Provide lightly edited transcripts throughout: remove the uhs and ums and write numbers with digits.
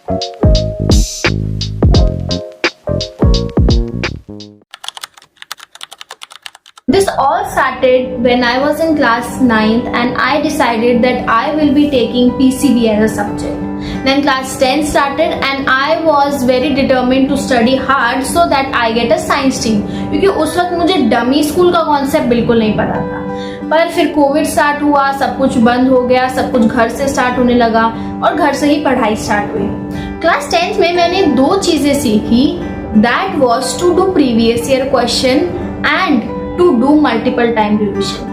This all started when I was in class 9th and I decided that I will be taking PCB as a subject. Then class 10 started and I was very determined to study hard so that I get a science stream. क्योंकि उस वक्त मुझे dummy school का concept बिल्कुल नहीं पता था. पर फिर कोविड स्टार्ट हुआ, सब कुछ बंद हो गया, सब कुछ घर से स्टार्ट होने लगा और घर से ही पढ़ाई स्टार्ट हुई. क्लास 10th में मैंने दो चीजें सीखी. That was to do previous year question and to do multiple time revision.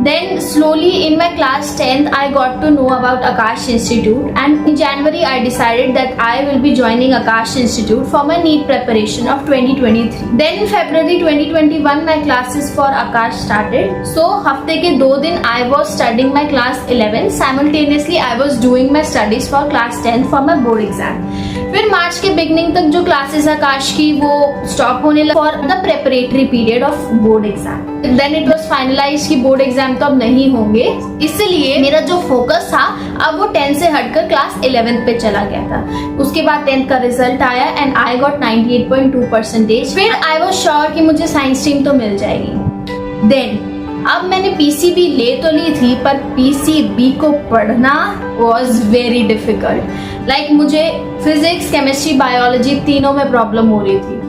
Then slowly in my class 10th I got to know about Akash Institute, and in January I decided that I will be joining Akash Institute for my NEET preparation of 2023. Then in February 2021 my classes for Akash started. So हफ्ते के 2 दिन I was studying my class 11. Simultaneously I was doing my studies for class 10 for my board exam. फिर मार्च के beginning तक जो classes आकाश की वो stop होने लगी for the preparatory period of board exam. Then it was finalized कि board exam तो अब नहीं होंगे, इसलिए मेरा जो फोकस था अब वो 10 से हटकर क्लास 11 पे चला गया था. उसके बाद 10th का रिजल्ट आया एंड आई गॉट 98.2%. फिर आई वाज श्योर कि मुझे साइंस स्ट्रीम तो मिल जाएगी. देन अब मैंने पीसीबी ले तो ली थी, पर पीसीबी को पढ़ना वॉज वेरी डिफिकल्ट. लाइक मुझे फिजिक्स, केमिस्ट्री, बायोलॉजी तीनों में प्रॉब्लम हो रही थी.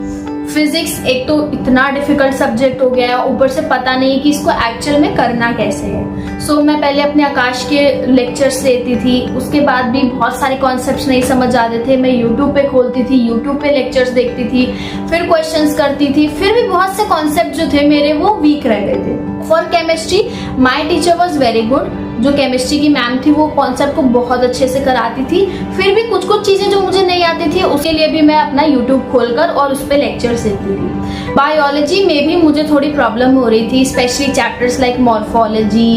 फिजिक्स एक तो इतना डिफिकल्ट सब्जेक्ट हो गया, ऊपर से पता नहीं कि इसको एक्चुअल में करना कैसे है. सो मैं पहले अपने आकाश के लेक्चर्स लेती थी, उसके बाद भी बहुत सारे कॉन्सेप्ट्स नहीं समझ आते थे. मैं यूट्यूब पे खोलती थी, यूट्यूब पे लेक्चर्स देखती थी, फिर क्वेश्चंस करती थी. फिर भी बहुत से कॉन्सेप्ट जो थे मेरे वो वीक रह गए थे. For chemistry my teacher was very good. जो केमिस्ट्री की मैम थी वो कॉन्सेप्ट को बहुत अच्छे से कराती थी. फिर भी कुछ कुछ चीजें जो मुझे नहीं आती थी उसके लिए भी मैं अपना यूट्यूब खोलकर और उस पर लेक्चर्स देती थी. बायोलॉजी में भी मुझे थोड़ी प्रॉब्लम हो रही थी, specially chapters like morphology,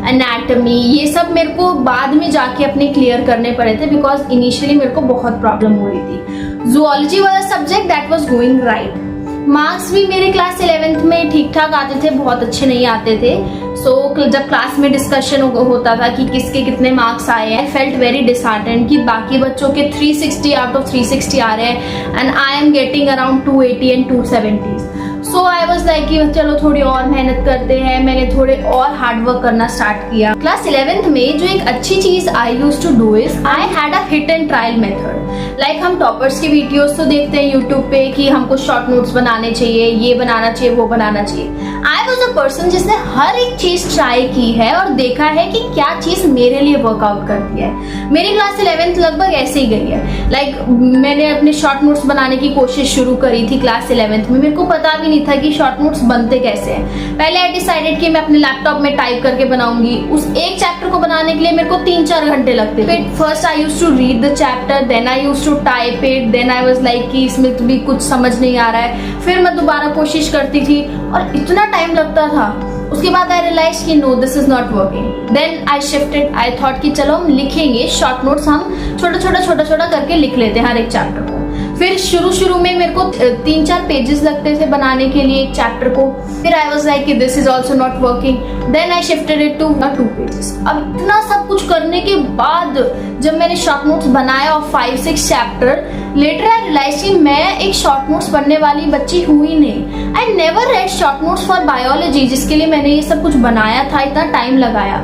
anatomy. ये सब मेरे को बाद में जाके अपने क्लियर करने पड़े थे बिकॉज इनिशियली मेरे को बहुत प्रॉब्लम हो रही थी. जूलॉजी वाला subject that was going right. Marks भी मेरे क्लास 11th में ठीक ठाक आते थे, बहुत अच्छे नहीं आते थे. सो जब क्लास में डिस्कशन होता था कि किसके कितने मार्क्स आए हैं, आई फेल्ट वेरी डिसहार्टेंड कि बाकी बच्चों के 360 आउट ऑफ 360 आ रहे हैं and I am getting around 280 and 270. So I was like कि चलो थोड़ी और मेहनत करते हैं. मैंने थोड़े और हार्ड वर्क करना स्टार्ट किया. क्लास 11th में जो एक अच्छी चीज I used to do is I had a hit and trial method. Like हम टॉपर्स के वीडियोस तो देखते हैं यूट्यूब पे कि हमको शॉर्ट नोट्स बनाने चाहिए, ये बनाना चाहिए, वो बनाना चाहिए. आई वॉज अ पर्सन जिसने हर एक चीज ट्राई की है और देखा है कि क्या चीज मेरे लिए वर्कआउट करती है. मेरी क्लास 11th लगभग ऐसे ही गई है. लाइक मैंने अपने शॉर्ट नोट्स बनाने की कोशिश शुरू करी थी क्लास 11th में. मेरे को पता भी नहीं था कि शॉर्ट नोट्स बनते कैसे हैं. पहले आई डिसाइडेड कि मैं अपने लैपटॉप में टाइप करके बनाऊंगी. उस एक चैप्टर को बनाने के लिए मेरे को 3-4 घंटे लगते थे. First I used to read the chapter, then I used to type it, then I was like कि इसमें तो भी कुछ समझ नहीं आ रहा है. फिर मैं दोबारा कोशिश करती थी और इतना टाइम लगता था. उसके बाद आई रियलाइज कि no this is not working. Then I shifted. I thought कि चलो हम लिखेंगे शॉर्ट नोट्स, हम छोटा छोटा करके लिख लेते हैं हर एक चैप्टर को. फिर शुरू में मेरे को 3-4 पेजेस लगते थे बनाने के लिए एक चैप्टर को. फिर आई वाज लाइक कि this is also not working. Then I shifted it to 2 pages. अब इतना सब कुछ करने के बाद जब मैंने शॉर्ट नोट्स बनाया और 5-6 चैप्टर लेटर आई रियलाइज कि मैं एक शॉर्ट नोट्स पढ़ने वाली बच्ची हुई ही नहीं. I never red short notes for biology जिसके लिए मैंने ये सब कुछ बनाया था, इतना टाइम लगाया.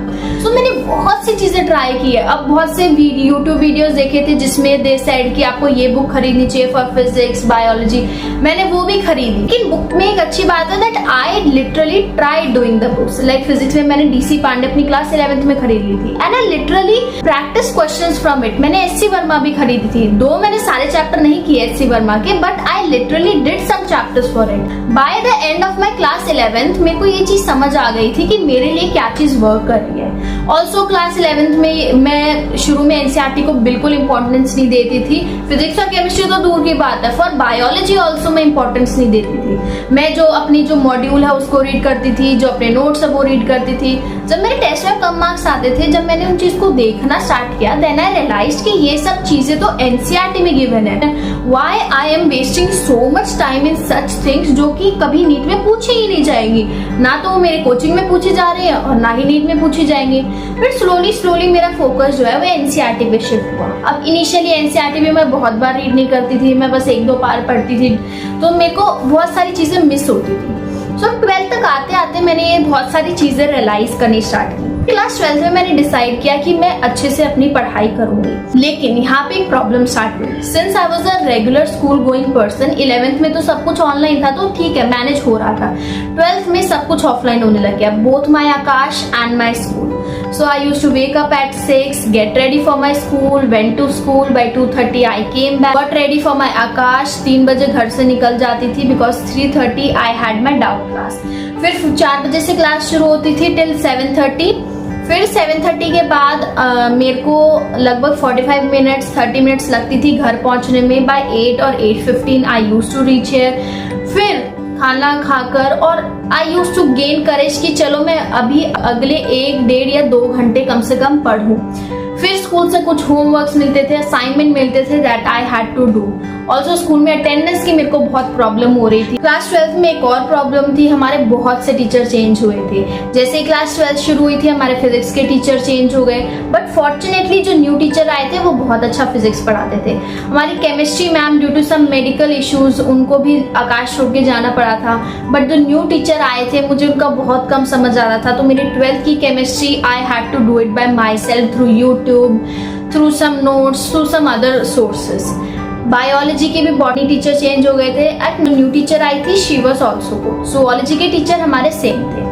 सो मैंने बहुत सी चीजें ट्राई की है. अब बहुत से यूट्यूब वीडियोस देखे थे जिसमें दे सेड कि आपको ये बुक खरीदनी चाहिए फॉर फिजिक्स, बायोलॉजी. मैंने वो भी खरीदी. लेकिन बुक में एक अच्छी बात है that I literally tried doing the books. Like physics में मैंने डीसी पांडे अपनी क्लास 11th में खरीद ली थी and I literally practice questions from it. मैंने एससी वर्मा भी खरीदी थी. दो मैंने सारे चैप्टर नहीं किए एससी वर्मा के, but I literally did some chapters for it. By the end of my class 11th मेरे को ये चीज समझ आ गई थी कि मेरे लिए क्या चीज वर्क कर रही है. ऑल्सो क्लास 11th में मैं शुरू में एनसीईआरटी को बिल्कुल इंपॉर्टेंस नहीं देती थी. फिजिक्स और केमिस्ट्री तो दूर की बात है, फॉर बायोलॉजी ऑल्सो मैं इंपॉर्टेंस नहीं देती थी. मैं जो अपनी जो मॉड्यूल है उसको रीड करती थी, जो अपने नोट्स है वो रीड करती थी. जब मेरे टेस्ट में कम मार्क्स आते थे, जब मैंने उन चीज को देखना स्टार्ट किया, देन आई रियलाइज्ड कि ये सब चीजें तो एनसीईआरटी में गिवन है. Why I am wasting so much time in such things जो कि कभी नीट में पूछे ही नहीं जाएंगी। ना तो वो मेरे कोचिंग में पूछे जा रहे हैं और ना ही नीट में पूछे जाएंगे। फिर स्लोली मेरा फोकस जो है वो एनसीईआरटी पे शिफ्ट हुआ। अब इनिशियली एनसीईआरटी में मैं बहुत बार रीड नहीं करती थी, मैं बस 1-2 बार पढ़ती थी, तो मेरे को बहुत सारी चीजें मिस होती थी। सो 12th तक आते आते मैंने ये बहुत सारी चीजें रियलाइज करनी स्टार्ट की। क्लास 12th में मैंने डिसाइड किया कि मैं अच्छे से अपनी पढ़ाई करूंगी, लेकिन यहाँ पे एक प्रॉब्लम स्टार्ट हुई। Since I was a regular school going person, 11th में तो सब कुछ ऑनलाइन था तो ठीक है, मैनेज हो रहा था। 12th में सब कुछ ऑफलाइन होने लग गया, both my Akash and my school. So I used to wake up at 6, get ready for my school, went to school by 2:30 I came back, got ready for my Akash, 3 बजे घर से निकल जाती थी because 3:30 I had my doubt class। फिर 4 बजे से class शुरू होती थी till 7:30। फिर 7:30 के बाद मेरे को लगभग 45 मिनट्स 30 मिनट्स लगती थी घर पहुंचने में। बाय 8 और 8:15 I used to reach here. फिर खाना खाकर और I use to gain courage कि चलो मैं अभी अगले 1-1.5 या 2 घंटे कम से कम पढ़ूं। फिर स्कूल से कुछ होमवर्क्स मिलते थे, असाइनमेंट मिलते थे that I had to do. Also school में अटेंडेंस की मेरे को बहुत प्रॉब्लम हो रही थी। क्लास 12th में एक और प्रॉब्लम थी, हमारे बहुत से टीचर चेंज हुए थे। जैसे क्लास 12th शुरू हुई थी हमारे फिजिक्स के टीचर चेंज हो गए, बट फॉर्चुनेटली जो न्यू टीचर आए थे वो बहुत अच्छा फिजिक्स पढ़ाते थे। हमारी chemistry ma'am due to some medical issues उनको भी आकाश छोड़ के जाना पड़ा था, बट जो न्यू टीचर आए थे मुझे उनका बहुत कम समझ आ रहा था। तो मेरी 12th की chemistry I had to do it by myself through YouTube, through some notes, through some other sources. Biology के भी बॉटनी टीचर चेंज हो गए थे एट न्यू टीचर आई थी, she was also good. zoology के teacher हमारे same थे।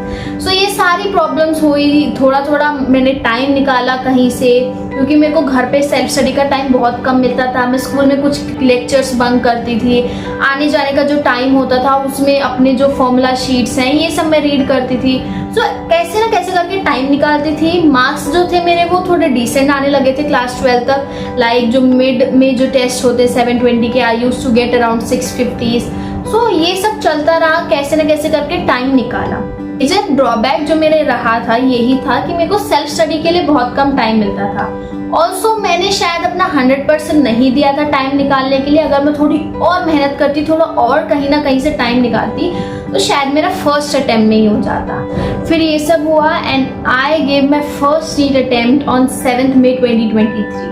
सो ये सारी प्रॉब्लम्स हुई। थोड़ा मैंने टाइम निकाला कहीं से, क्योंकि मेरे को घर पे सेल्फ स्टडी का टाइम बहुत कम मिलता था। मैं स्कूल में कुछ लेक्चर्स बंक करती थी, आने जाने का जो टाइम होता था उसमें अपने जो फॉर्मूला शीट्स हैं ये सब मैं रीड करती थी। सो कैसे ना कैसे करके टाइम निकालती थी। मार्क्स जो थे मेरे वो थोड़े डिसेंट आने लगे थे क्लास 12 तक। लाइक जो मिड में जो टेस्ट होते 720 के, I used to get around 650। So ये सब चलता रहा, कैसे ना कैसे करके टाइम निकाला। इसे ड्रॉबैक जो मेरे रहा था यही था कि मेरे को सेल्फ स्टडी के लिए बहुत कम टाइम मिलता था। ऑल्सो मैंने शायद अपना 100% नहीं दिया था टाइम निकालने के लिए। अगर मैं थोड़ी और मेहनत करती, थोड़ा और कहीं ना कहीं से टाइम निकालती तो शायद मेरा फर्स्ट अटेम्प्ट में ही हो जाता। फिर ये सब हुआ and I gave my first NEET attempt on 7th May 2023।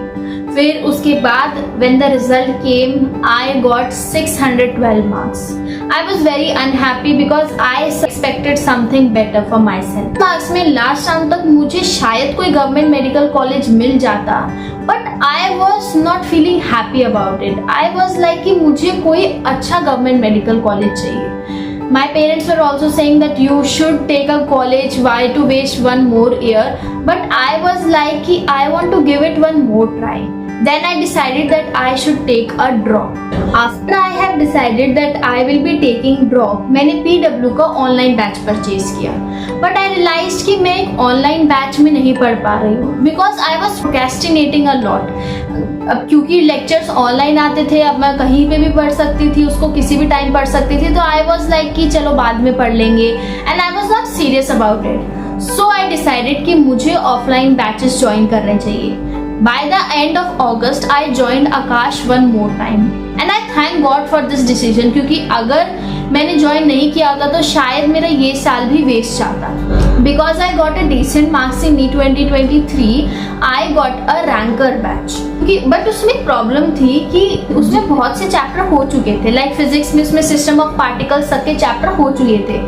फिर उसके बाद when the result came I got 612 marks. I was very unhappy because I expected something better for myself. Marks में लास्ट टाइम तक मुझे शायद कोई government medical college मिल जाता, but I was not feeling happy about it. I was like कि मुझे कोई अच्छा गवर्नमेंट मेडिकल कॉलेज चाहिए। My parents were also saying that you should take a college, why to waste one more year? But I was like कि I want to give it one more try. Then I decided that I should take a drop. After I have decided that I will be taking drop, मैंने PW का online batch purchase किया, but I realised कि मैं एक online batch में नहीं पढ़ पा रही हूँ because I was procrastinating a lot. अब क्योंकि लेक्चर्स ऑनलाइन आते थे, अब मैं कहीं पे भी पढ़ सकती थी, उसको किसी भी टाइम पढ़ सकती थी, तो आई वॉज लाइक कि चलो बाद में पढ़ लेंगे and I was not serious about it. So I decided कि मुझे ऑफलाइन बैचेस ज्वाइन करने चाहिए। By the end of August, I joined Akash one more time, and I thank God for this decision, क्योंकि अगर मैंने join नहीं किया होता तो शायद मेरा ये साल भी वेस्ट जाता। Because I got a decent marks in NEET 2023, I got a ranker batch. But उसमें प्रॉब्लम थी कि उसमें बहुत से चैप्टर हो चुके थे, लाइक फिजिक्स में उसमें सिस्टम ऑफ पार्टिकल्स तक के चैप्टर हो चुके थे।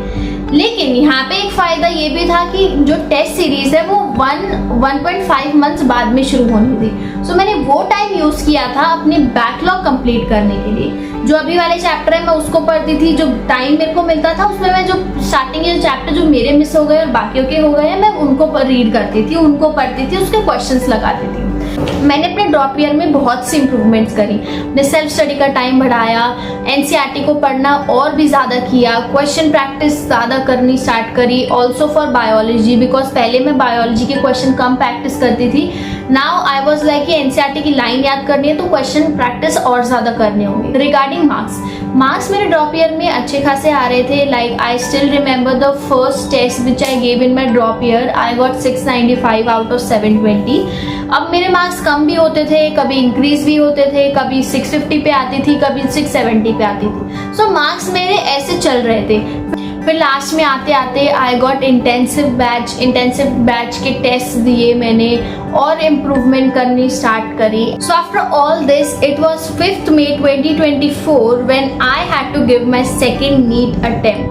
लेकिन यहाँ पे एक फायदा ये भी था कि जो टेस्ट सीरीज है वो 1.5 मंथ्स बाद में शुरू होनी थी। सो मैंने वो टाइम यूज किया था अपने बैकलॉग कंप्लीट करने के लिए। जो अभी वाले चैप्टर है मैं उसको पढ़ती थी, जो टाइम मेरे को मिलता था उसमें मैं जो स्टार्टिंग के चैप्टर जो मेरे मिस हो गए और बाकियों के हो गए हैं मैं उनको रीड करती थी, उनको पढ़ती थी, उसके क्वेश्चंस लगाती थी। मैंने अपने ड्रॉप ईयर में बहुत सी इंप्रूवमेंट्स करी। मैं सेल्फ स्टडी का टाइम बढ़ाया, एनसीईआरटी को पढ़ना और भी ज़्यादा किया, क्वेश्चन प्रैक्टिस ज़्यादा करनी स्टार्ट करी। ऑल्सो फॉर बायोलॉजी, बिकॉज पहले मैं बायोलॉजी के क्वेश्चन कम प्रैक्टिस करती थी। नाउ आई वॉज लाइक कि एनसीईआरटी की लाइन याद करनी है तो क्वेश्चन प्रैक्टिस और ज़्यादा करने होंगे। रिगार्डिंग मार्क्स, मार्क्स मेरे ड्रॉप ईयर में अच्छे खासे आ रहे थे. Like I still remember the first test which I gave in my drop year. I got 695 out of 720. अब मेरे मार्क्स कम भी होते थे, कभी इंक्रीज भी होते थे, कभी 650 पे आती थी, कभी 670 पे आती थी. सो मार्क्स मेरे ऐसे चल रहे थे. फिर लास्ट में आते आते आई गॉट इंटेंसिव बैच के टेस्ट दिए मैंने और इम्प्रूवमेंट करनी स्टार्ट करी. So after all this it was 5th May 2024 when I had to give my second NEET attempt.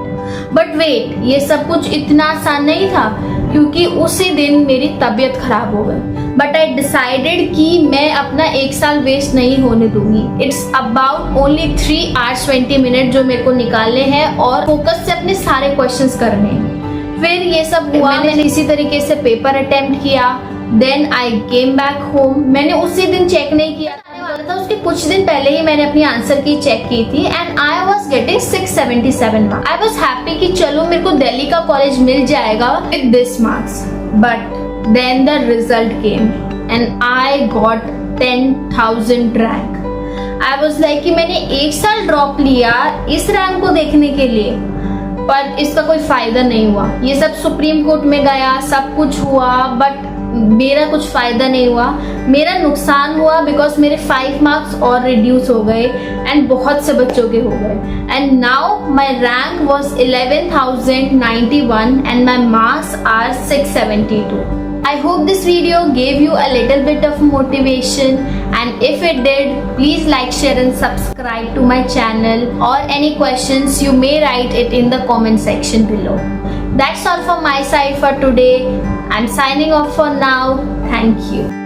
But wait, ये सब कुछ इतना आसान नहीं था क्योंकि उसी दिन मेरी तबीयत खराब हो गई. बट आई डिसाइडेड कि मैं अपना 1 साल वेस्ट नहीं होने दूंगी. It's about only 3 hours 20 minutes जो मेरे को निकालने हैं और फोकस से अपने सारे क्वेश्चंस करने हैं. फिर ये सब हुआ. मैंने इसी तरीके से पेपर अटेम्प्ट किया. Then I came back home. मैंने उसी दिन चेक नहीं किया था, उसके कुछ दिन पहले ही मैंने अपनी आंसर की चेक की थी and I was getting 677 marks. I was happy कि चलो मेरे को दिल्ली का कॉलेज मिल जाएगा with this marks. But then the result came and I got 10,000 rank. I was like कि मैंने 1 साल ड्रॉप लिया इस रैंक को देखने के लिए, पर इसका कोई फायदा नहीं हुआ. ये सब सुप्रीम कोर्ट में गया, सब कुछ हुआ, बट मेरा कुछ फायदा नहीं हुआ. मेरा नुकसान हुआ बिकॉज मेरे 5 मार्क्स और रिड्यूस हो गए एंड बहुत से बच्चों के हो गए. And now my rank was 11,091 and my marks are 672. I hope this video gave you a little bit of motivation, and if it did, please like, share and subscribe to my channel. Or any questions you may write it in the comment section below. That's all from my side for today. I'm signing off for now. Thank you.